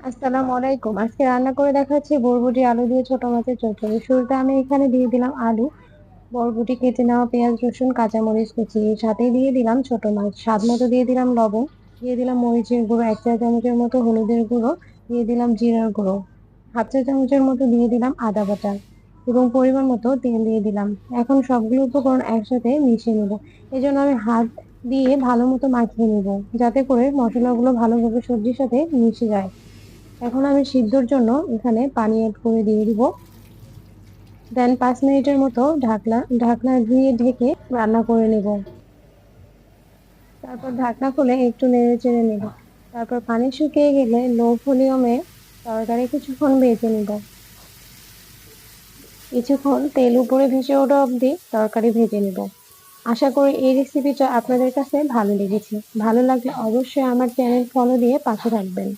আসসালামু আলাইকুম। আজকে রান্না করে দেখাচ্ছি বরবটি আলু দিয়ে ছোট মাছের চচ্চড়ি। শুরুতে আমি এখানে দিয়ে দিলাম আলু, বরবটি কেটে নেওয়া, পেঁয়াজ, রসুন, কাঁচামরিচ কুচি। এর সাথেই দিয়ে দিলাম ছোট মাছ। স্বাদ মতো দিয়ে দিলাম লবণ, দিয়ে দিলাম মরিচের গুঁড়ো ১ চা চামচের মতো, হলুদের গুঁড়ো, দিয়ে দিলাম জিরার গুঁড়ো, ১/২ চা চামচের মতো দিয়ে দিলাম আদা বাটা এবং পরিমাণ মতো তেল দিয়ে দিলাম। এখন সবগুলো উপকরণ একসাথে মিশিয়ে নেব। এজন্য আমি হাত দিয়ে ভালো মতো মাখিয়ে নেব, যাতে করে মসলাগুলো ভালোভাবে সবজির সাথে মিশে যায়। এখন আমি সিদ্ধর জন্য এখানে পানি এড করে দিয়ে দিব। দেন ৫ মিনিটের মতো ঢাকনা দিয়ে ঢেকে রান্না করে নেব। তারপর ঢাকনা খুলে একটু নেড়েচেড়ে নেব। তারপর পানি শুকিয়ে গেলে লো ভলিউমে তরকারি কিছুক্ষণ ভেজে নিব। কিছুক্ষণ তেল উপরে ভেসে ওঠা অবধি তরকারি ভেজে নিব। আশা করি এই রেসিপিটা আপনাদের কাছে ভালো লেগেছে। ভালো লাগলে অবশ্যই আমার চ্যানেল ফলো দিয়ে পাশে থাকবেন।